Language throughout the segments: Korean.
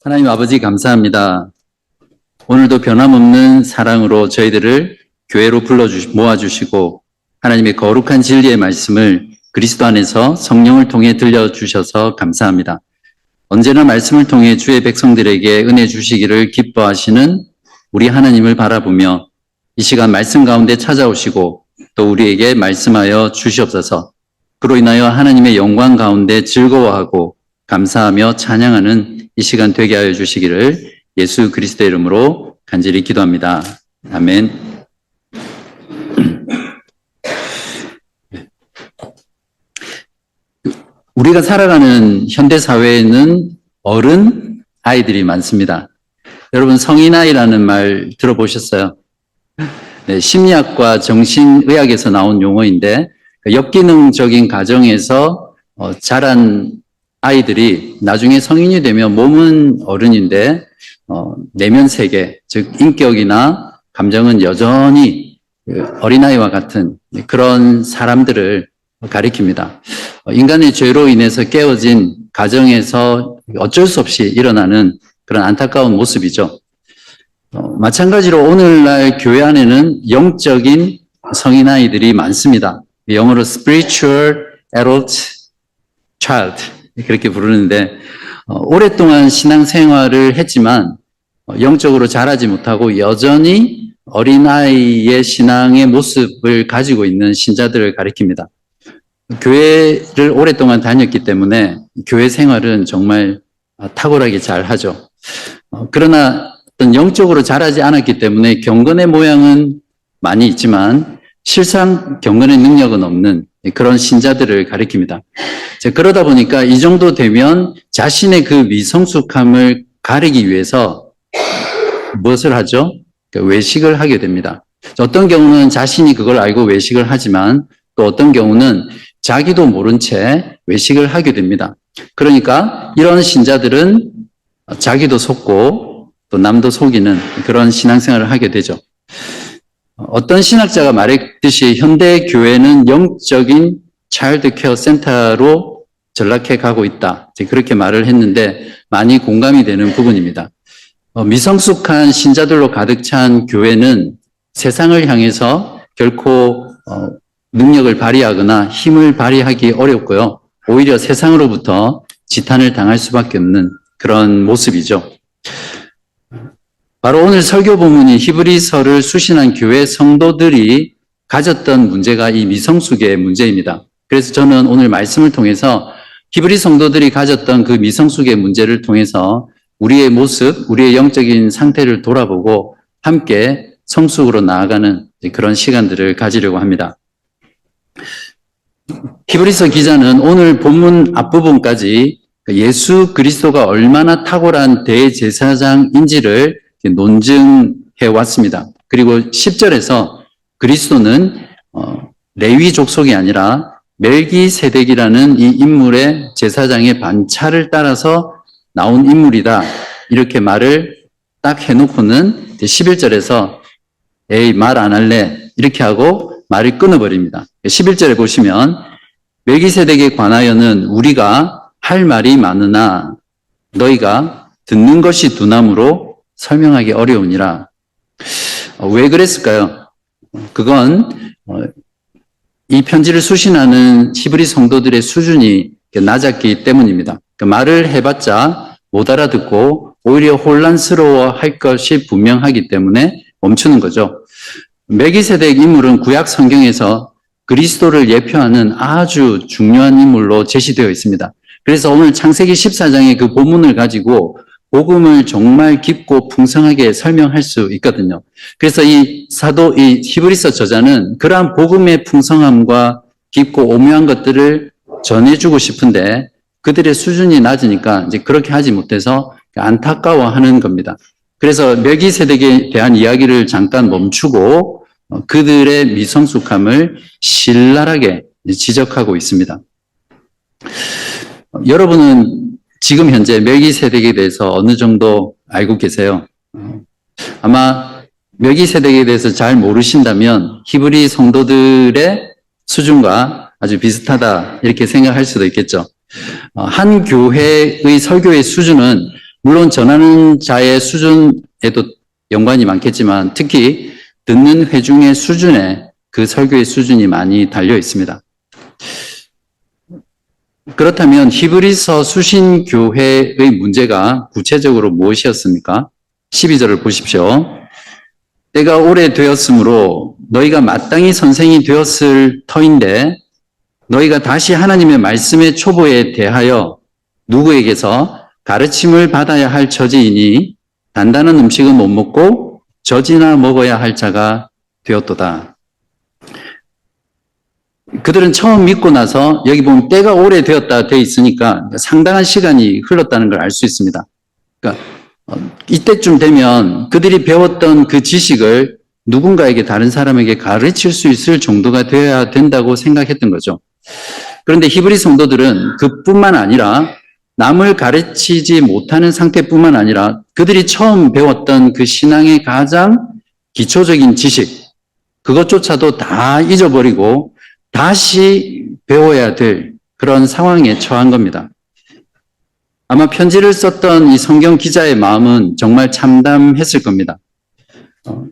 하나님 아버지 감사합니다. 오늘도 변함없는 사랑으로 저희들을 교회로 모아주시고 하나님의 거룩한 진리의 말씀을 그리스도 안에서 성령을 통해 들려주셔서 감사합니다. 언제나 말씀을 통해 주의 백성들에게 은혜 주시기를 기뻐하시는 우리 하나님을 바라보며 이 시간 말씀 가운데 찾아오시고 또 우리에게 말씀하여 주시옵소서. 그로 인하여 하나님의 영광 가운데 즐거워하고 감사하며 찬양하는 이 시간 되게 하여 주시기를 예수 그리스도의 이름으로 간절히 기도합니다. 아멘. 우리가 살아가는 현대 사회에는 어른 아이들이 많습니다. 여러분 성인 아이라는 말 들어보셨어요? 네, 심리학과 정신의학에서 나온 용어인데 역기능적인 가정에서 자란 아이들이 나중에 성인이 되면 몸은 어른인데 내면 세계, 즉 인격이나 감정은 여전히 어린아이와 같은 그런 사람들을 가리킵니다. 인간의 죄로 인해서 깨어진 가정에서 어쩔 수 없이 일어나는 그런 안타까운 모습이죠. 마찬가지로 오늘날 교회 안에는 영적인 성인아이들이 많습니다. 영어로 spiritual adult child 그렇게 부르는데 오랫동안 신앙생활을 했지만 영적으로 자라지 못하고 여전히 어린아이의 신앙의 모습을 가지고 있는 신자들을 가리킵니다. 교회를 오랫동안 다녔기 때문에 교회 생활은 정말 탁월하게 잘 하죠. 그러나 어떤 영적으로 자라지 않았기 때문에 경건의 모양은 많이 있지만 실상 경건의 능력은 없는 그런 신자들을 가리킵니다. 그러다 보니까 이 정도 되면 자신의 그 미성숙함을 가리기 위해서 무엇을 하죠? 외식을 하게 됩니다. 어떤 경우는 자신이 그걸 알고 외식을 하지만 또 어떤 경우는 자기도 모른 채 외식을 하게 됩니다. 그러니까 이런 신자들은 자기도 속고 또 남도 속이는 그런 신앙생활을 하게 되죠. 어떤 신학자가 말했듯이 현대 교회는 영적인 차일드 케어 센터로 전락해 가고 있다. 그렇게 말을 했는데 많이 공감이 되는 부분입니다. 미성숙한 신자들로 가득 찬 교회는 세상을 향해서 결코 능력을 발휘하거나 힘을 발휘하기 어렵고요. 오히려 세상으로부터 지탄을 당할 수밖에 없는 그런 모습이죠. 바로 오늘 설교 본문이 히브리서를 수신한 교회 성도들이 가졌던 문제가 이 미성숙의 문제입니다. 그래서 저는 오늘 말씀을 통해서 히브리 성도들이 가졌던 그 미성숙의 문제를 통해서 우리의 모습, 우리의 영적인 상태를 돌아보고 함께 성숙으로 나아가는 그런 시간들을 가지려고 합니다. 히브리서 기자는 오늘 본문 앞부분까지 예수 그리스도가 얼마나 탁월한 대제사장인지를 논증해 왔습니다. 그리고 10절에서 그리스도는 레위 족속이 아니라 멜기세덱이라는 이 인물의 제사장의 반차를 따라서 나온 인물이다. 이렇게 말을 딱 해놓고는 11절에서 에이 말 안 할래 이렇게 하고 말을 끊어버립니다. 11절에 보시면 멜기세덱에 관하여는 우리가 할 말이 많으나 너희가 듣는 것이 두나무로 설명하기 어려우니라. 왜 그랬을까요? 그건 이 편지를 수신하는 히브리 성도들의 수준이 낮았기 때문입니다. 말을 해봤자 못 알아듣고 오히려 혼란스러워할 것이 분명하기 때문에 멈추는 거죠. 멜기세덱 인물은 구약 성경에서 그리스도를 예표하는 아주 중요한 인물로 제시되어 있습니다. 그래서 오늘 창세기 14장의 그 본문을 가지고 복음을 정말 깊고 풍성하게 설명할 수 있거든요. 그래서 이 히브리서 저자는 그러한 복음의 풍성함과 깊고 오묘한 것들을 전해주고 싶은데 그들의 수준이 낮으니까 이제 그렇게 하지 못해서 안타까워하는 겁니다. 그래서 멜기세덱에 대한 이야기를 잠깐 멈추고 그들의 미성숙함을 신랄하게 지적하고 있습니다. 여러분은 지금 현재 멜기세덱에 대해서 어느 정도 알고 계세요? 아마 멜기세덱에 대해서 잘 모르신다면 히브리 성도들의 수준과 아주 비슷하다 이렇게 생각할 수도 있겠죠. 한 교회의 설교의 수준은 물론 전하는 자의 수준에도 연관이 많겠지만 특히 듣는 회중의 수준에 그 설교의 수준이 많이 달려 있습니다. 그렇다면 히브리서 수신교회의 문제가 구체적으로 무엇이었습니까? 12절을 보십시오. 때가 오래되었으므로 너희가 마땅히 선생이 되었을 터인데 너희가 다시 하나님의 말씀의 초보에 대하여 누구에게서 가르침을 받아야 할 처지이니 단단한 음식은 못 먹고 젖이나 먹어야 할 자가 되었도다. 그들은 처음 믿고 나서 여기 보면 때가 오래되었다 되어 있으니까 상당한 시간이 흘렀다는 걸 알 수 있습니다. 그러니까 이때쯤 되면 그들이 배웠던 그 지식을 누군가에게 다른 사람에게 가르칠 수 있을 정도가 되어야 된다고 생각했던 거죠. 그런데 히브리 성도들은 그뿐만 아니라 남을 가르치지 못하는 상태뿐만 아니라 그들이 처음 배웠던 그 신앙의 가장 기초적인 지식, 그것조차도 다 잊어버리고 다시 배워야 될 그런 상황에 처한 겁니다. 아마 편지를 썼던 이 성경 기자의 마음은 정말 참담했을 겁니다.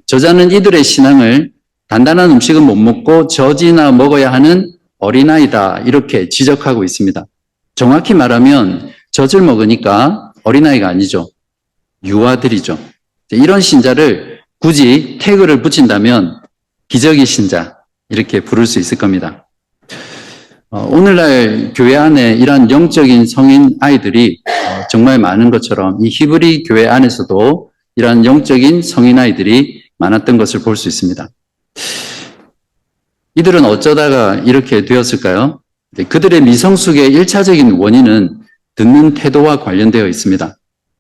저자는 이들의 신앙을 단단한 음식은 못 먹고 젖이나 먹어야 하는 어린아이다 이렇게 지적하고 있습니다. 정확히 말하면 젖을 먹으니까 어린아이가 아니죠. 유아들이죠. 이런 신자를 굳이 태그를 붙인다면 기저귀 신자 이렇게 부를 수 있을 겁니다. 오늘날 교회 안에 이러한 영적인 성인 아이들이 정말 많은 것처럼 이 히브리 교회 안에서도 이러한 영적인 성인 아이들이 많았던 것을 볼 수 있습니다. 이들은 어쩌다가 이렇게 되었을까요? 그들의 미성숙의 1차적인 원인은 듣는 태도와 관련되어 있습니다.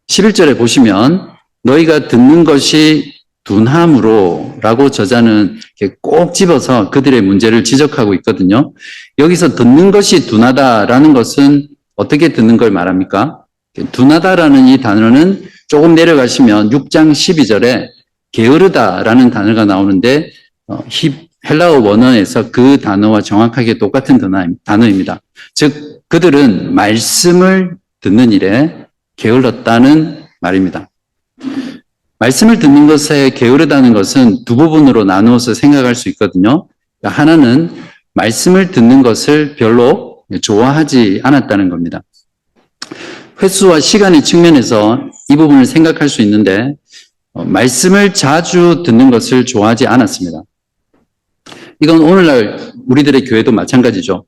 11절에 보시면 너희가 듣는 것이 둔함으로 라고 저자는 꼭 집어서 그들의 문제를 지적하고 있거든요. 여기서 듣는 것이 둔하다라는 것은 어떻게 듣는 걸 말합니까? 둔하다라는 이 단어는 조금 내려가시면 6장 12절에 게으르다라는 단어가 나오는데 헬라어 원어에서 그 단어와 정확하게 똑같은 단어입니다. 즉 그들은 말씀을 듣는 일에 게을렀다는 말입니다. 말씀을 듣는 것에 게으르다는 것은 두 부분으로 나누어서 생각할 수 있거든요. 하나는 말씀을 듣는 것을 별로 좋아하지 않았다는 겁니다. 횟수와 시간의 측면에서 이 부분을 생각할 수 있는데 말씀을 자주 듣는 것을 좋아하지 않았습니다. 이건 오늘날 우리들의 교회도 마찬가지죠.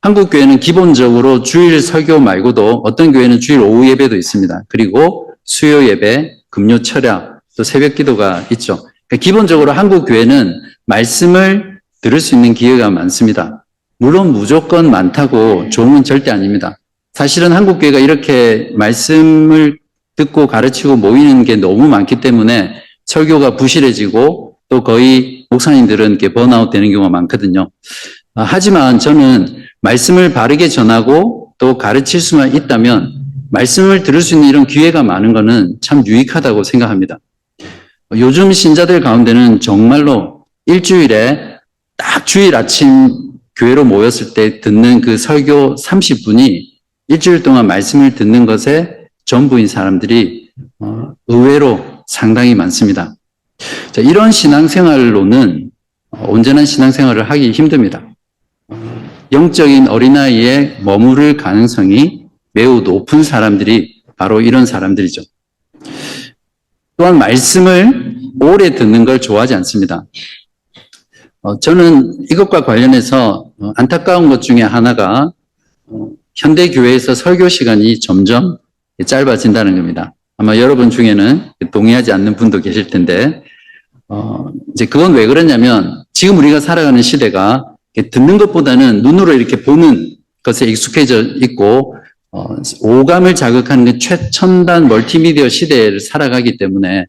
한국 교회는 기본적으로 주일 설교 말고도 어떤 교회는 주일 오후 예배도 있습니다. 그리고 수요 예배, 금요 철야, 또 새벽 기도가 있죠. 그러니까 기본적으로 한국 교회는 말씀을 들을 수 있는 기회가 많습니다. 물론 무조건 많다고 좋은 건 절대 아닙니다. 사실은 한국 교회가 이렇게 말씀을 듣고 가르치고 모이는 게 너무 많기 때문에 설교가 부실해지고 또 거의 목사님들은 이렇게 번아웃 되는 경우가 많거든요. 하지만 저는 말씀을 바르게 전하고 또 가르칠 수만 있다면 말씀을 들을 수 있는 이런 기회가 많은 것은 참 유익하다고 생각합니다. 요즘 신자들 가운데는 정말로 일주일에 딱 주일 아침 교회로 모였을 때 듣는 그 설교 30분이 일주일 동안 말씀을 듣는 것에 전부인 사람들이 의외로 상당히 많습니다. 자, 이런 신앙생활로는 온전한 신앙생활을 하기 힘듭니다. 영적인 어린아이에 머무를 가능성이 매우 높은 사람들이 바로 이런 사람들이죠. 또한 말씀을 오래 듣는 걸 좋아하지 않습니다. 저는 이것과 관련해서 안타까운 것 중에 하나가 현대교회에서 설교 시간이 점점 짧아진다는 겁니다. 아마 여러분 중에는 동의하지 않는 분도 계실 텐데 이제 그건 왜 그러냐면 지금 우리가 살아가는 시대가 듣는 것보다는 눈으로 이렇게 보는 것에 익숙해져 있고 오감을 자극하는 그 최첨단 멀티미디어 시대를 살아가기 때문에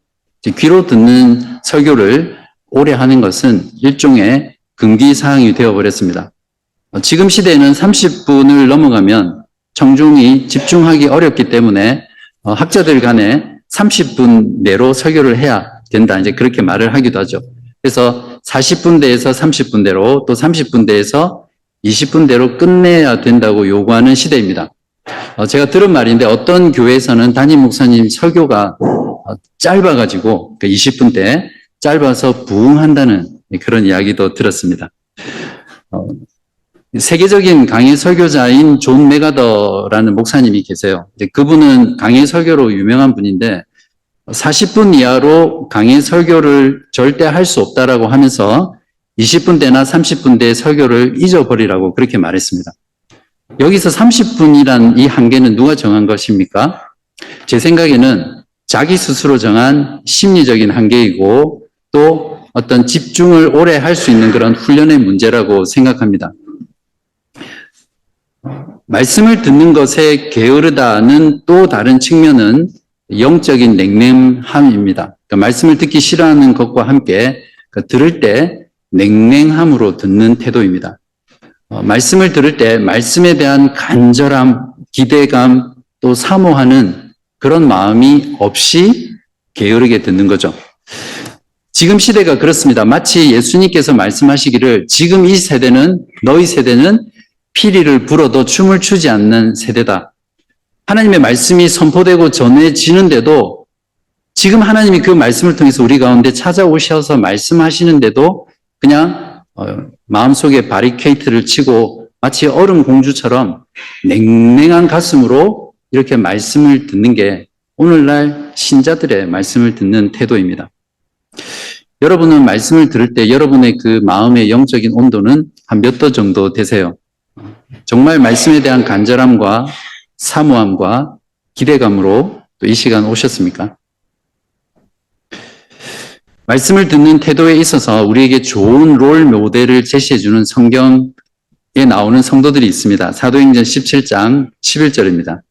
귀로 듣는 설교를 오래 하는 것은 일종의 금기사항이 되어버렸습니다. 지금 시대에는 30분을 넘어가면 청중이 집중하기 어렵기 때문에 학자들 간에 30분 내로 설교를 해야 된다. 이제 그렇게 말을 하기도 하죠. 그래서 40분대에서 30분대로 또 30분대에서 20분대로 끝내야 된다고 요구하는 시대입니다. 제가 들은 말인데 어떤 교회에서는 담임 목사님 설교가 짧아가지고 20분대 짧아서 부흥한다는 그런 이야기도 들었습니다. 세계적인 강해 설교자인 존 메가더라는 목사님이 계세요. 그분은 강해 설교로 유명한 분인데 40분 이하로 강해 설교를 절대 할 수 없다라고 하면서 20분대나 30분대 설교를 잊어버리라고 그렇게 말했습니다. 여기서 30분이란 이 한계는 누가 정한 것입니까? 제 생각에는 자기 스스로 정한 심리적인 한계이고 또 어떤 집중을 오래 할 수 있는 그런 훈련의 문제라고 생각합니다. 말씀을 듣는 것에 게으르다는 또 다른 측면은 영적인 냉랭함입니다. 그러니까 말씀을 듣기 싫어하는 것과 함께 들을 때 냉랭함으로 듣는 태도입니다. 말씀을 들을 때 말씀에 대한 간절함, 기대감, 또 사모하는 그런 마음이 없이 게으르게 듣는 거죠. 지금 시대가 그렇습니다. 마치 예수님께서 말씀하시기를 지금 이 세대는 너희 세대는 피리를 불어도 춤을 추지 않는 세대다. 하나님의 말씀이 선포되고 전해지는데도 지금 하나님이 그 말씀을 통해서 우리 가운데 찾아오셔서 말씀하시는데도 그냥 마음속에 바리케이트를 치고 마치 얼음 공주처럼 냉랭한 가슴으로 이렇게 말씀을 듣는 게 오늘날 신자들의 말씀을 듣는 태도입니다. 여러분은 말씀을 들을 때 여러분의 그 마음의 영적인 온도는 한 몇 도 정도 되세요? 정말 말씀에 대한 간절함과 사모함과 기대감으로 또 이 시간 오셨습니까? 말씀을 듣는 태도에 있어서 우리에게 좋은 롤 모델을 제시해주는 성경에 나오는 성도들이 있습니다. 사도행전 17장 11절입니다.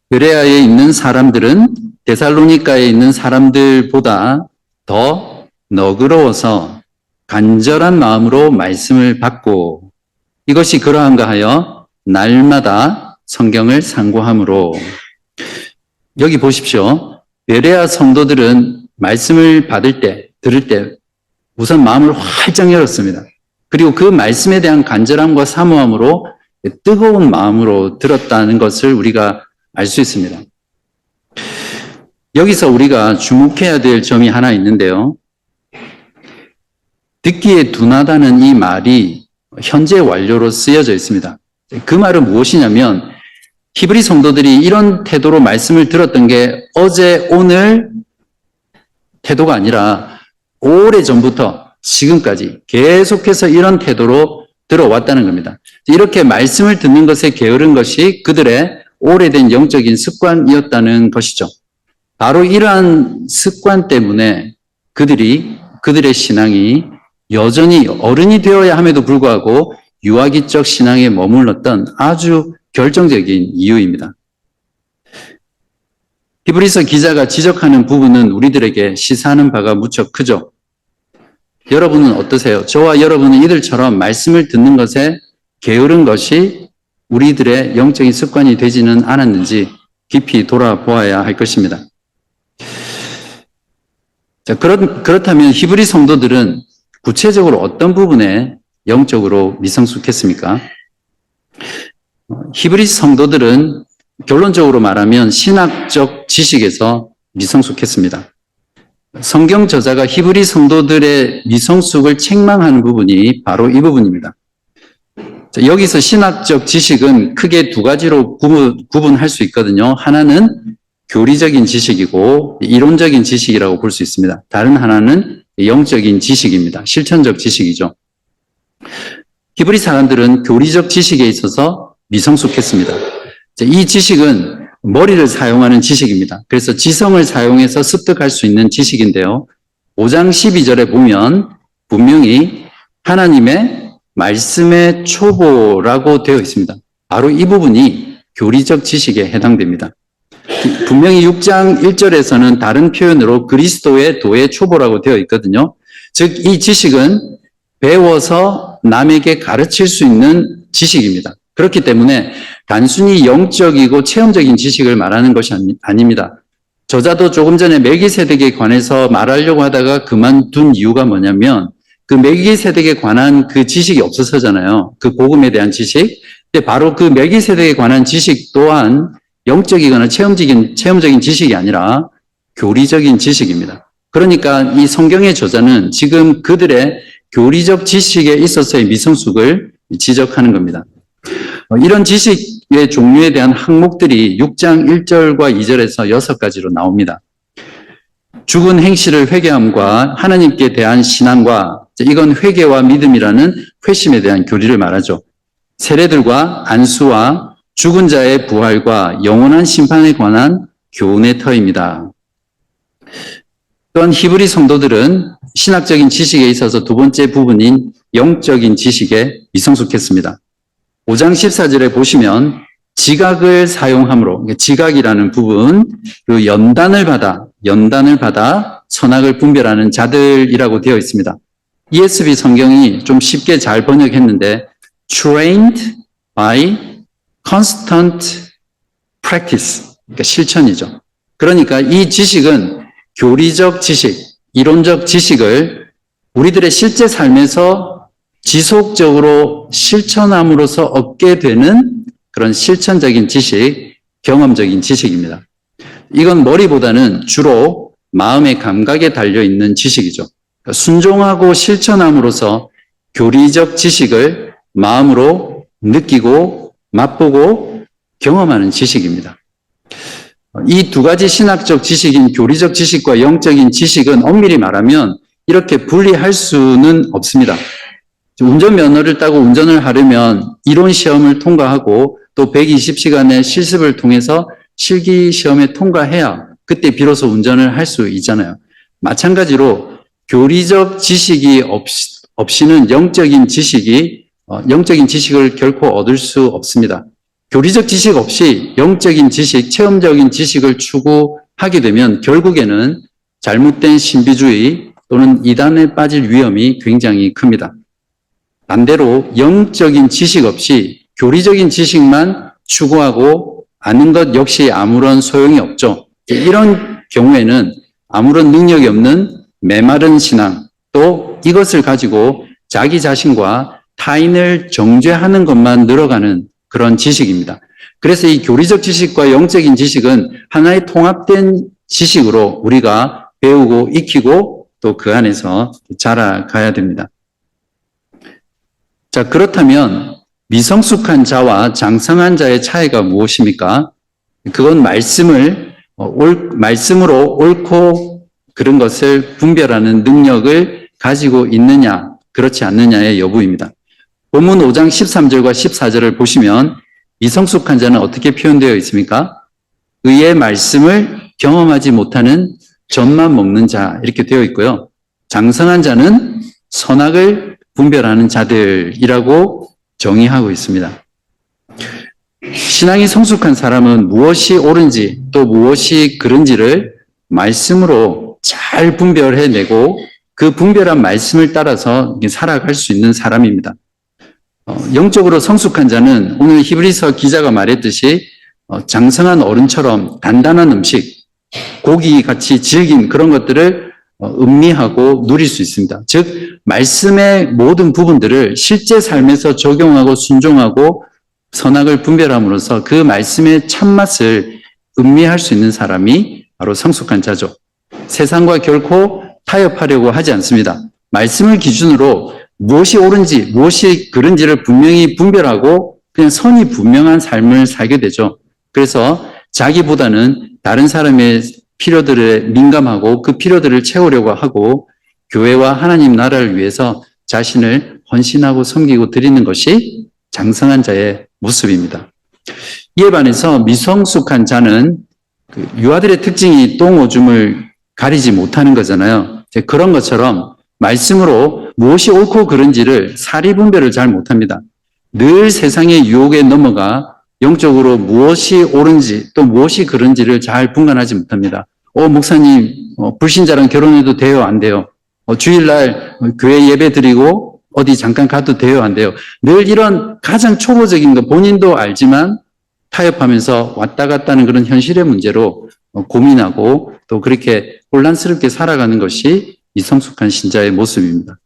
베레아에 있는 사람들은 데살로니가에 있는 사람들보다 더 너그러워서 간절한 마음으로 말씀을 받고 이것이 그러한가 하여 날마다 성경을 상고함으로. 여기 보십시오. 베레아 성도들은 말씀을 받을 때, 들을 때 우선 마음을 활짝 열었습니다. 그리고 그 말씀에 대한 간절함과 사모함으로 뜨거운 마음으로 들었다는 것을 우리가 알 수 있습니다. 여기서 우리가 주목해야 될 점이 하나 있는데요. 듣기에 둔하다는 이 말이 현재 완료로 쓰여져 있습니다. 그 말은 무엇이냐면 히브리 성도들이 이런 태도로 말씀을 들었던 게 어제 오늘 태도가 아니라 오래전부터 지금까지 계속해서 이런 태도로 들어왔다는 겁니다. 이렇게 말씀을 듣는 것에 게으른 것이 그들의 오래된 영적인 습관이었다는 것이죠. 바로 이러한 습관 때문에 그들의 신앙이 여전히 어른이 되어야 함에도 불구하고 유아기적 신앙에 머물렀던 아주 결정적인 이유입니다. 히브리서 기자가 지적하는 부분은 우리들에게 시사하는 바가 무척 크죠. 여러분은 어떠세요? 저와 여러분은 이들처럼 말씀을 듣는 것에 게으른 것이 우리들의 영적인 습관이 되지는 않았는지 깊이 돌아보아야 할 것입니다. 자, 그렇다면 히브리 성도들은 구체적으로 어떤 부분에 영적으로 미성숙했습니까? 히브리 성도들은 결론적으로 말하면 신학적 지식에서 미성숙했습니다. 성경 저자가 히브리 성도들의 미성숙을 책망하는 부분이 바로 이 부분입니다. 자, 여기서 신학적 지식은 크게 두 가지로 구분할 수 있거든요. 하나는 교리적인 지식이고 이론적인 지식이라고 볼 수 있습니다. 다른 하나는 영적인 지식입니다. 실천적 지식이죠. 히브리 사람들은 교리적 지식에 있어서 미성숙했습니다. 이 지식은 머리를 사용하는 지식입니다. 그래서 지성을 사용해서 습득할 수 있는 지식인데요. 5장 12절에 보면 분명히 하나님의 말씀의 초보라고 되어 있습니다. 바로 이 부분이 교리적 지식에 해당됩니다. 분명히 6장 1절에서는 다른 표현으로 그리스도의 도의 초보라고 되어 있거든요. 즉, 이 지식은 배워서 남에게 가르칠 수 있는 지식입니다. 그렇기 때문에 단순히 영적이고 체험적인 지식을 말하는 것이 아닙니다. 저자도 조금 전에 멜기세덱에 관해서 말하려고 하다가 그만둔 이유가 뭐냐면 그 멜기세덱에 관한 그 지식이 없어서잖아요. 그 복음에 대한 지식. 근데 바로 그 멜기세덱에 관한 지식 또한 영적이거나 체험적인 지식이 아니라 교리적인 지식입니다. 그러니까 이 성경의 저자는 지금 그들의 교리적 지식에 있어서의 미성숙을 지적하는 겁니다. 이런 지식의 종류에 대한 항목들이 6장 1절과 2절에서 6가지로 나옵니다. 죽은 행실을 회개함과 하나님께 대한 신앙과, 이건 회개와 믿음이라는 회심에 대한 교리를 말하죠. 세례들과 안수와 죽은 자의 부활과 영원한 심판에 관한 교훈의 터입니다. 또한 히브리 성도들은 신학적인 지식에 있어서 두 번째 부분인 영적인 지식에 미성숙했습니다. 5장 14절에 보시면 지각을 사용함으로, 지각이라는 부분, 그 연단을 받아 선악을 분별하는 자들이라고 되어 있습니다. ESV 성경이 좀 쉽게 잘 번역했는데 trained by constant practice, 그러니까 실천이죠. 그러니까 이 지식은 교리적 지식, 이론적 지식을 우리들의 실제 삶에서 지속적으로 실천함으로써 얻게 되는 그런 실천적인 지식, 경험적인 지식입니다. 이건 머리보다는 주로 마음의 감각에 달려있는 지식이죠. 그러니까 순종하고 실천함으로써 교리적 지식을 마음으로 느끼고 맛보고 경험하는 지식입니다. 이 두 가지 신학적 지식인 교리적 지식과 영적인 지식은 엄밀히 말하면 이렇게 분리할 수는 없습니다. 운전면허를 따고 운전을 하려면 이론 시험을 통과하고 또 120시간의 실습을 통해서 실기 시험에 통과해야 그때 비로소 운전을 할 수 있잖아요. 마찬가지로 교리적 지식이 없이는 영적인 지식을 결코 얻을 수 없습니다. 교리적 지식 없이 영적인 지식, 체험적인 지식을 추구하게 되면 결국에는 잘못된 신비주의 또는 이단에 빠질 위험이 굉장히 큽니다. 반대로 영적인 지식 없이 교리적인 지식만 추구하고 아는 것 역시 아무런 소용이 없죠. 이런 경우에는 아무런 능력이 없는 메마른 신앙, 또 이것을 가지고 자기 자신과 타인을 정죄하는 것만 늘어가는 그런 지식입니다. 그래서 이 교리적 지식과 영적인 지식은 하나의 통합된 지식으로 우리가 배우고 익히고 또 그 안에서 자라가야 됩니다. 자, 그렇다면 미성숙한 자와 장성한 자의 차이가 무엇입니까? 그건 말씀으로 옳고 그런 것을 분별하는 능력을 가지고 있느냐, 그렇지 않느냐의 여부입니다. 본문 5장 13절과 14절을 보시면 미성숙한 자는 어떻게 표현되어 있습니까? 의의 말씀을 경험하지 못하는 젖만 먹는 자, 이렇게 되어 있고요. 장성한 자는 선악을 분별하는 자들이라고 정의하고 있습니다. 신앙이 성숙한 사람은 무엇이 옳은지 또 무엇이 그른지를 말씀으로 잘 분별해내고 그 분별한 말씀을 따라서 살아갈 수 있는 사람입니다. 영적으로 성숙한 자는 오늘 히브리서 기자가 말했듯이 장성한 어른처럼 단단한 음식, 고기같이 질긴 그런 것들을 음미하고 누릴 수 있습니다. 즉 말씀의 모든 부분들을 실제 삶에서 적용하고 순종하고 선악을 분별함으로써 그 말씀의 참맛을 음미할 수 있는 사람이 바로 성숙한 자죠. 세상과 결코 타협하려고 하지 않습니다. 말씀을 기준으로 무엇이 옳은지 무엇이 그른지를 분명히 분별하고 그냥 선이 분명한 삶을 살게 되죠. 그래서 자기보다는 다른 사람의 필요들에 민감하고 그 필요들을 채우려고 하고 교회와 하나님 나라를 위해서 자신을 헌신하고 섬기고 드리는 것이 장성한 자의 모습입니다. 이에 반해서 미성숙한 자는 유아들의 특징이 똥 오줌을 가리지 못하는 거잖아요. 그런 것처럼 말씀으로 무엇이 옳고 그른지를 사리 분별을 잘 못합니다. 늘 세상의 유혹에 넘어가 영적으로 무엇이 옳은지 또 무엇이 그른지를 잘 분간하지 못합니다. 목사님, 불신자랑 결혼해도 돼요? 안 돼요? 주일날 교회 예배 드리고 어디 잠깐 가도 돼요? 안 돼요? 늘 이런 가장 초보적인 거 본인도 알지만 타협하면서 왔다 갔다 하는 그런 현실의 문제로 고민하고 또 그렇게 혼란스럽게 살아가는 것이 미성숙한 신자의 모습입니다.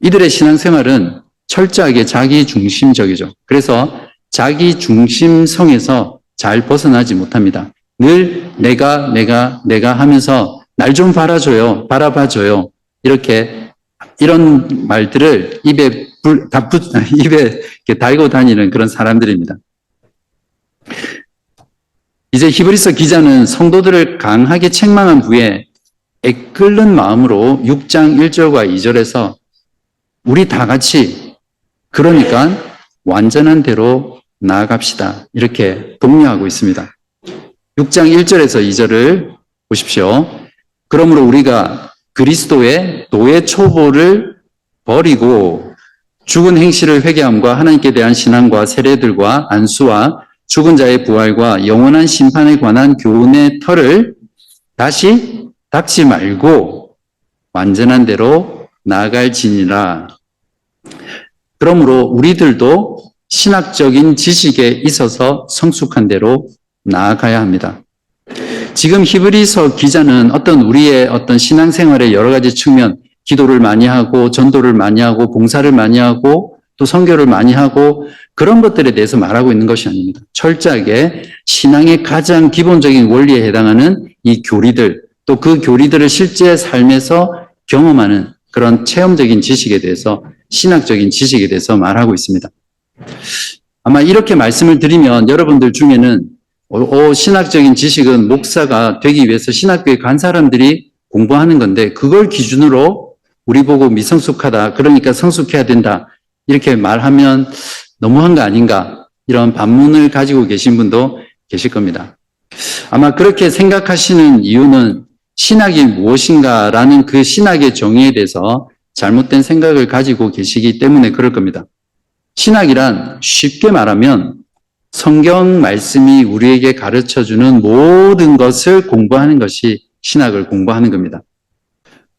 이들의 신앙생활은 철저하게 자기 중심적이죠. 그래서 자기 중심성에서 잘 벗어나지 못합니다. 늘 내가 하면서 날 좀 바라봐줘요. 이런 말들을 입에 이렇게 달고 다니는 그런 사람들입니다. 이제 히브리서 기자는 성도들을 강하게 책망한 후에 애끓는 마음으로 6장 1절과 2절에서 우리 다 같이 그러니까 완전한 대로 나아갑시다. 이렇게 독려하고 있습니다. 6장 1절에서 2절을 보십시오. 그러므로 우리가 그리스도의 노예 초보를 버리고 죽은 행실을 회개함과 하나님께 대한 신앙과 세례들과 안수와 죽은 자의 부활과 영원한 심판에 관한 교훈의 털을 다시 닦지 말고 완전한 대로 나아갈지니라. 그러므로 우리들도 신학적인 지식에 있어서 성숙한 대로 나아가야 합니다. 지금 히브리서 기자는 우리의 신앙생활의 여러 가지 측면, 기도를 많이 하고 전도를 많이 하고 봉사를 많이 하고 또 선교를 많이 하고 그런 것들에 대해서 말하고 있는 것이 아닙니다. 철저하게 신앙의 가장 기본적인 원리에 해당하는 이 교리들, 또 그 교리들을 실제 삶에서 경험하는 그런 체험적인 지식에 대해서, 신학적인 지식에 대해서 말하고 있습니다. 아마 이렇게 말씀을 드리면 여러분들 중에는 신학적인 지식은 목사가 되기 위해서 신학교에 간 사람들이 공부하는 건데 그걸 기준으로 우리 보고 미성숙하다, 그러니까 성숙해야 된다, 이렇게 말하면 너무한 거 아닌가, 이런 반문을 가지고 계신 분도 계실 겁니다. 아마 그렇게 생각하시는 이유는 신학이 무엇인가라는 그 신학의 정의에 대해서 잘못된 생각을 가지고 계시기 때문에 그럴 겁니다. 신학이란 쉽게 말하면 성경 말씀이 우리에게 가르쳐주는 모든 것을 공부하는 것이 신학을 공부하는 겁니다.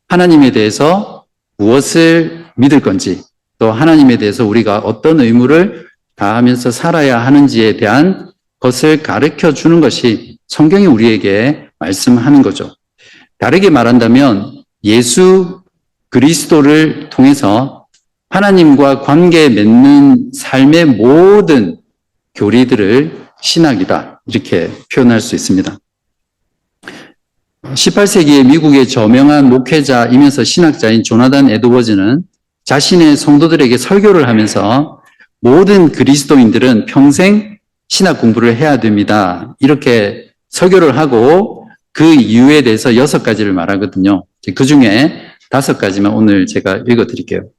하나님에 대해서 무엇을 믿을 건지, 또 하나님에 대해서 우리가 어떤 의무를 다하면서 살아야 하는지에 대한 것을 가르쳐 주는 것이 성경이 우리에게 말씀하는 거죠. 다르게 말한다면 예수 그리스도를 통해서 하나님과 관계 맺는 삶의 모든 교리들을 신학이다, 이렇게 표현할 수 있습니다. 18세기에 미국의 저명한 목회자이면서 신학자인 조나단 에드워즈는 자신의 성도들에게 설교를 하면서 모든 그리스도인들은 평생 신학 공부를 해야 됩니다, 이렇게 설교를 하고 그 이유에 대해서 6가지를 말하거든요. 그 중에 5가지만 오늘 제가 읽어드릴게요.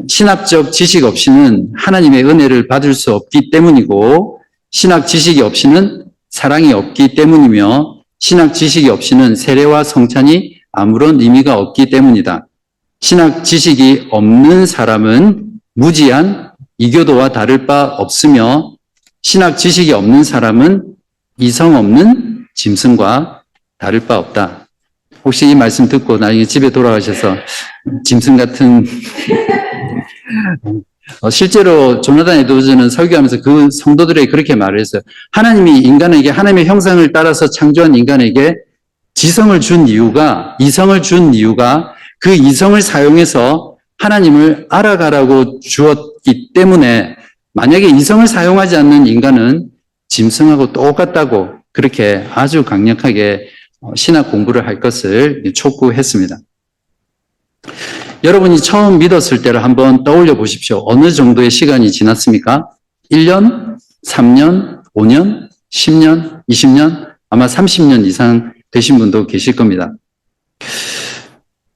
신학적 지식 없이는 하나님의 은혜를 받을 수 없기 때문이고, 신학 지식이 없이는 사랑이 없기 때문이며, 신학 지식이 없이는 세례와 성찬이 아무런 의미가 없기 때문이다. 신학 지식이 없는 사람은 무지한 이교도와 다를 바 없으며, 신학 지식이 없는 사람은 이성 없는 짐승과 다를 바 없다. 혹시 이 말씀 듣고 나중에 집에 돌아가셔서 짐승 같은 실제로 조나단 에드워즈는 설교하면서 그 성도들에게 그렇게 말을 했어요. 하나님이 인간에게, 하나님의 형상을 따라서 창조한 인간에게 이성을 준 이유가 그 이성을 사용해서 하나님을 알아가라고 주었기 때문에, 만약에 이성을 사용하지 않는 인간은 짐승하고 똑같다고 그렇게 아주 강력하게 신학 공부를 할 것을 촉구했습니다. 여러분이 처음 믿었을 때를 한번 떠올려 보십시오. 어느 정도의 시간이 지났습니까? 1년, 3년, 5년, 10년, 20년, 아마 30년 이상 되신 분도 계실 겁니다.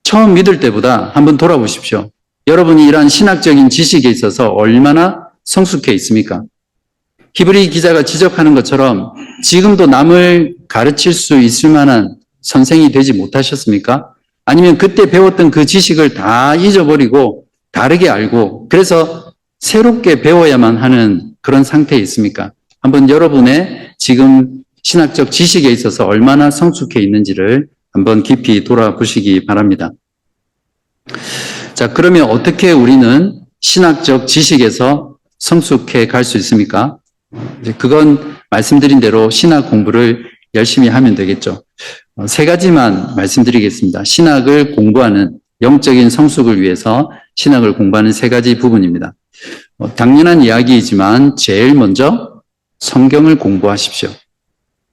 처음 믿을 때보다 한번 돌아보십시오. 여러분이 이러한 신학적인 지식에 있어서 얼마나 성숙해 있습니까? 히브리 기자가 지적하는 것처럼 지금도 남을 가르칠 수 있을 만한 선생이 되지 못하셨습니까? 아니면 그때 배웠던 그 지식을 다 잊어버리고 다르게 알고 그래서 새롭게 배워야만 하는 그런 상태에 있습니까? 한번 여러분의 지금 신학적 지식에 있어서 얼마나 성숙해 있는지를 한번 깊이 돌아보시기 바랍니다. 자, 그러면 어떻게 우리는 신학적 지식에서 성숙해 갈 수 있습니까? 그건 말씀드린 대로 신학 공부를 열심히 하면 되겠죠. 3가지만 말씀드리겠습니다. 신학을 공부하는, 영적인 성숙을 위해서 신학을 공부하는 3가지 부분입니다. 당연한 이야기이지만 제일 먼저 성경을 공부하십시오.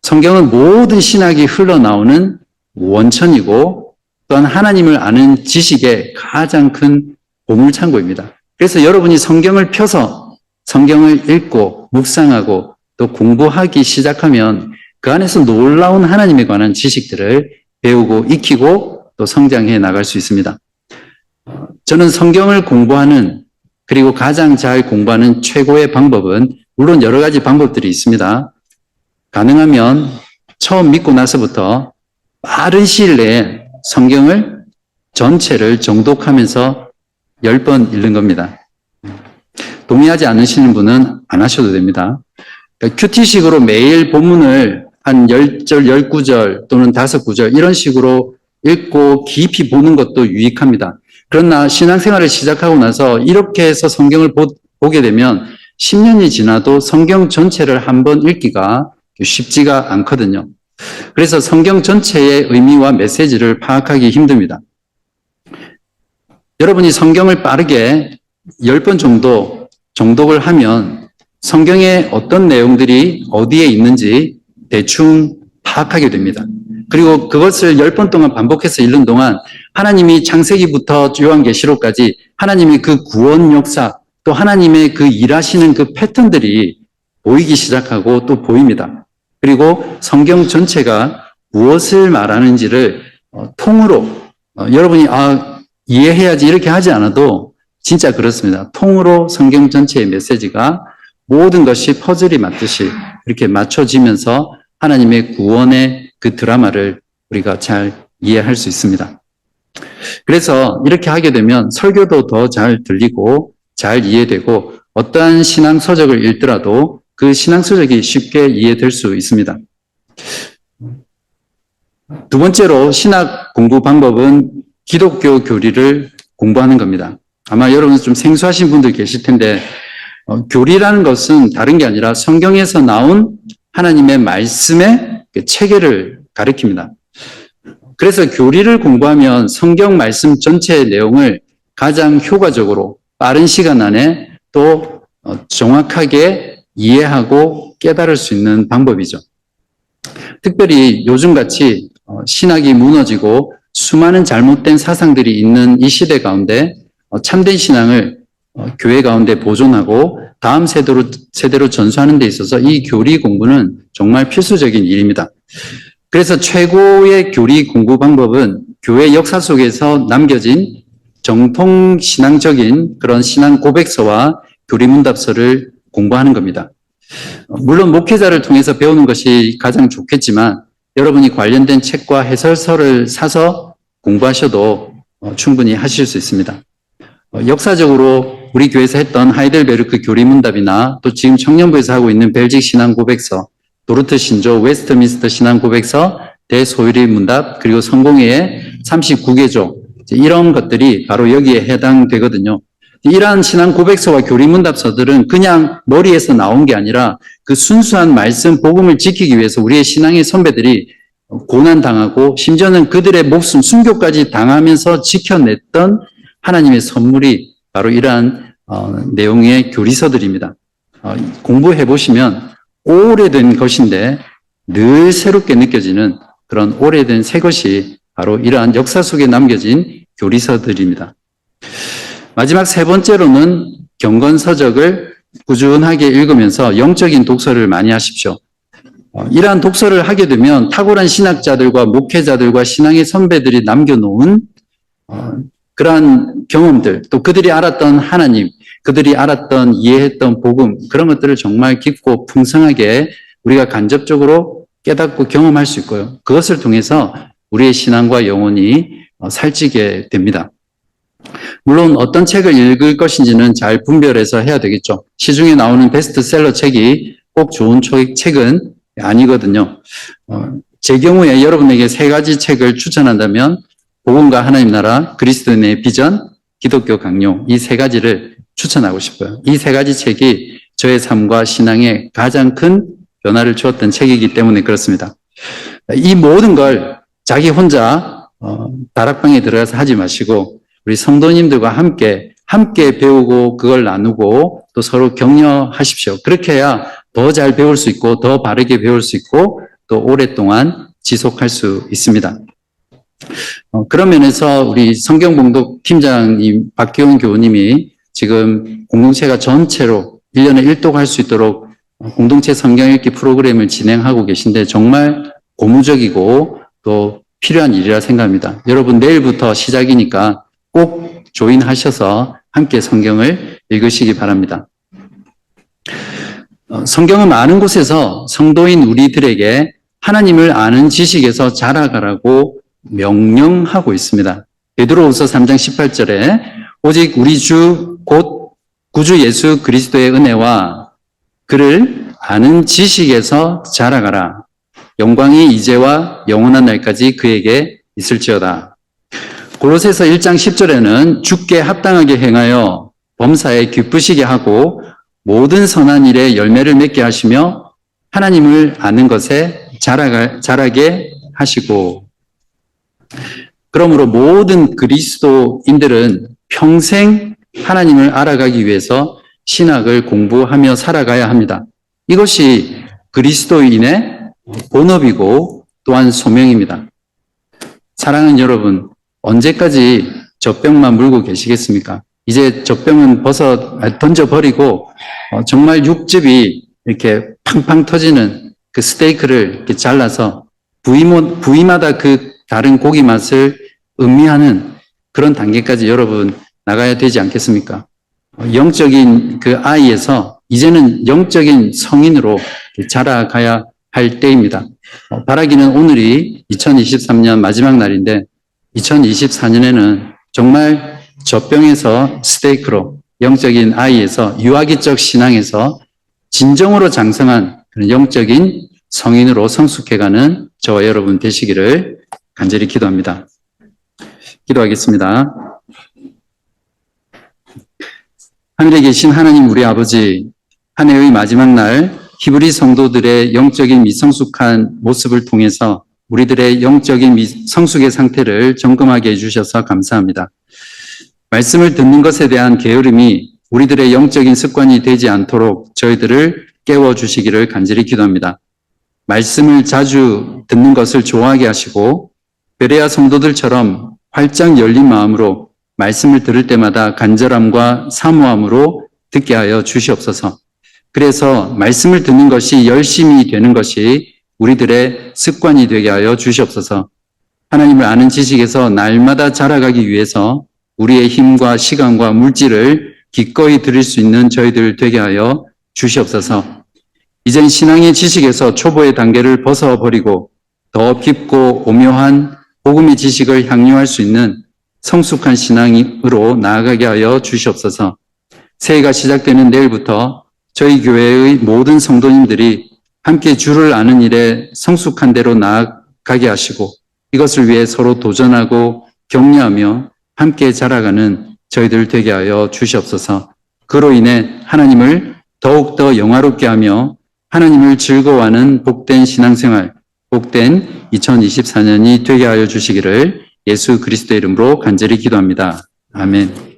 성경은 모든 신학이 흘러나오는 원천이고 또한 하나님을 아는 지식의 가장 큰 보물창고입니다. 그래서 여러분이 성경을 펴서 성경을 읽고 묵상하고 또 공부하기 시작하면 그 안에서 놀라운 하나님에 관한 지식들을 배우고 익히고 또 성장해 나갈 수 있습니다. 저는 성경을 공부하는 그리고 가장 잘 공부하는 최고의 방법은 물론 여러 가지 방법들이 있습니다. 가능하면 처음 믿고 나서부터 빠른 시일 내에 성경을 전체를 정독하면서 10번 읽는 겁니다. 동의하지 않으시는 분은 안 하셔도 됩니다. 그러니까 큐티식으로 매일 본문을 한 10절, 19절 또는 5구절 이런 식으로 읽고 깊이 보는 것도 유익합니다. 그러나 신앙생활을 시작하고 나서 이렇게 해서 성경을 보게 되면 10년이 지나도 성경 전체를 한번 읽기가 쉽지가 않거든요. 그래서 성경 전체의 의미와 메시지를 파악하기 힘듭니다. 여러분이 성경을 빠르게 10번 정도 정독을 하면 성경의 어떤 내용들이 어디에 있는지 대충 파악하게 됩니다. 그리고 그것을 10번 동안 반복해서 읽는 동안 하나님이 창세기부터 요한계시록까지 하나님의 그 구원 역사 또 하나님의 그 일하시는 그 패턴들이 보이기 시작하고 또 보입니다. 그리고 성경 전체가 무엇을 말하는지를 통으로 여러분이 이해해야지 이렇게 하지 않아도 진짜 그렇습니다. 통으로 성경 전체의 메시지가 모든 것이 퍼즐이 맞듯이 이렇게 맞춰지면서 하나님의 구원의 그 드라마를 우리가 잘 이해할 수 있습니다. 그래서 이렇게 하게 되면 설교도 더 잘 들리고 잘 이해되고 어떠한 신앙서적을 읽더라도 그 신앙서적이 쉽게 이해될 수 있습니다. 두 번째로 신학 공부 방법은 기독교 교리를 공부하는 겁니다. 아마 여러분 좀 생소하신 분들 계실 텐데 교리라는 것은 다른 게 아니라 성경에서 나온 하나님의 말씀의 체계를 가리킵니다. 그래서 교리를 공부하면 성경 말씀 전체의 내용을 가장 효과적으로 빠른 시간 안에 또 정확하게 이해하고 깨달을 수 있는 방법이죠. 특별히 요즘같이 신학이 무너지고 수많은 잘못된 사상들이 있는 이 시대 가운데 참된 신앙을 교회 가운데 보존하고 다음 세대로 전수하는 데 있어서 이 교리 공부는 정말 필수적인 일입니다. 그래서 최고의 교리 공부 방법은 교회 역사 속에서 남겨진 정통 신앙적인 그런 신앙 고백서와 교리 문답서를 공부하는 겁니다. 물론 목회자를 통해서 배우는 것이 가장 좋겠지만 여러분이 관련된 책과 해설서를 사서 공부하셔도 충분히 하실 수 있습니다. 역사적으로 우리 교회에서 했던 하이델베르크 교리 문답이나 또 지금 청년부에서 하고 있는 벨직 신앙 고백서, 도르트 신조, 웨스트민스터 신앙 고백서, 대소유리 문답, 그리고 성공회의 39개조 이런 것들이 바로 여기에 해당되거든요. 이러한 신앙 고백서와 교리 문답서들은 그냥 머리에서 나온 게 아니라 그 순수한 말씀 복음을 지키기 위해서 우리의 신앙의 선배들이 고난당하고 심지어는 그들의 목숨 순교까지 당하면서 지켜냈던 하나님의 선물이 바로 이러한 내용의 교리서들입니다. 공부해 보시면 오래된 것인데 늘 새롭게 느껴지는 그런 오래된 새 것이 바로 이러한 역사 속에 남겨진 교리서들입니다. 마지막 세 번째로는 경건서적을 꾸준하게 읽으면서 영적인 독서를 많이 하십시오. 이러한 독서를 하게 되면 탁월한 신학자들과 목회자들과 신앙의 선배들이 남겨놓은 그러한 경험들, 또 그들이 알았던 하나님, 그들이 알았던 이해했던 복음, 그런 것들을 정말 깊고 풍성하게 우리가 간접적으로 깨닫고 경험할 수 있고요. 그것을 통해서 우리의 신앙과 영혼이 살찌게 됩니다. 물론 어떤 책을 읽을 것인지는 잘 분별해서 해야 되겠죠. 시중에 나오는 베스트셀러 책이 꼭 좋은 책은 아니거든요. 제 경우에 여러분에게 세 가지 책을 추천한다면 복음과 하나님 나라, 그리스도인의 비전, 기독교 강요 이 세 가지를 추천하고 싶어요. 이 세 가지 책이 저의 삶과 신앙에 가장 큰 변화를 주었던 책이기 때문에 그렇습니다. 이 모든 걸 자기 혼자 다락방에 들어가서 하지 마시고 우리 성도님들과 함께 배우고 그걸 나누고 또 서로 격려하십시오. 그렇게 해야 더 잘 배울 수 있고 더 바르게 배울 수 있고 또 오랫동안 지속할 수 있습니다. 그런 면에서 우리 성경봉독 팀장님 박기원 교우님이 지금 공동체가 전체로 1년에 1독 할 수 있도록 공동체 성경 읽기 프로그램을 진행하고 계신데 정말 고무적이고 또 필요한 일이라 생각합니다. 여러분 내일부터 시작이니까 꼭 조인하셔서 함께 성경을 읽으시기 바랍니다. 성경은 많은 곳에서 성도인 우리들에게 하나님을 아는 지식에서 자라가라고 명령하고 있습니다. 베드로후서 3장 18절에 오직 우리 주 곧 구주 예수 그리스도의 은혜와 그를 아는 지식에서 자라가라. 영광이 이제와 영원한 날까지 그에게 있을지어다. 골로새서 1장 10절에는 주께 합당하게 행하여 범사에 기쁘시게 하고 모든 선한 일에 열매를 맺게 하시며 하나님을 아는 것에 자라게 하시고, 그러므로 모든 그리스도인들은 평생 하나님을 알아가기 위해서 신학을 공부하며 살아가야 합니다. 이것이 그리스도인의 본업이고 또한 소명입니다. 사랑하는 여러분, 언제까지 젖병만 물고 계시겠습니까? 이제 젖병은 던져버리고 정말 육즙이 이렇게 팡팡 터지는 그 스테이크를 이렇게 잘라서 부위마다 그 다른 고기 맛을 음미하는 그런 단계까지 여러분 나가야 되지 않겠습니까? 영적인 그 아이에서 이제는 영적인 성인으로 자라가야 할 때입니다. 바라기는 오늘이 2023년 마지막 날인데 2024년에는 정말 젖병에서 스테이크로 영적인 아이에서 유아기적 신앙에서 진정으로 장성한 그런 영적인 성인으로 성숙해가는 저와 여러분 되시기를 간절히 기도합니다. 기도하겠습니다. 하늘에 계신 하나님 우리 아버지, 한 해의 마지막 날 히브리 성도들의 영적인 미성숙한 모습을 통해서 우리들의 영적인 성숙의 상태를 점검하게 해주셔서 감사합니다. 말씀을 듣는 것에 대한 게으름이 우리들의 영적인 습관이 되지 않도록 저희들을 깨워주시기를 간절히 기도합니다. 말씀을 자주 듣는 것을 좋아하게 하시고 베레아 성도들처럼 활짝 열린 마음으로 말씀을 들을 때마다 간절함과 사모함으로 듣게 하여 주시옵소서. 그래서 말씀을 듣는 것이 열심히 되는 것이 우리들의 습관이 되게 하여 주시옵소서. 하나님을 아는 지식에서 날마다 자라가기 위해서 우리의 힘과 시간과 물질을 기꺼이 드릴 수 있는 저희들 되게 하여 주시옵소서. 이젠 신앙의 지식에서 초보의 단계를 벗어버리고 더 깊고 오묘한 복음의 지식을 향유할 수 있는 성숙한 신앙으로 나아가게 하여 주시옵소서. 새해가 시작되는 내일부터 저희 교회의 모든 성도님들이 함께 주를 아는 일에 성숙한 대로 나아가게 하시고 이것을 위해 서로 도전하고 격려하며 함께 자라가는 저희들 되게 하여 주시옵소서. 그로 인해 하나님을 더욱더 영화롭게 하며 하나님을 즐거워하는 복된 신앙생활, 복된 2024년이 되게 하여 주시기를 예수 그리스도의 이름으로 간절히 기도합니다. 아멘.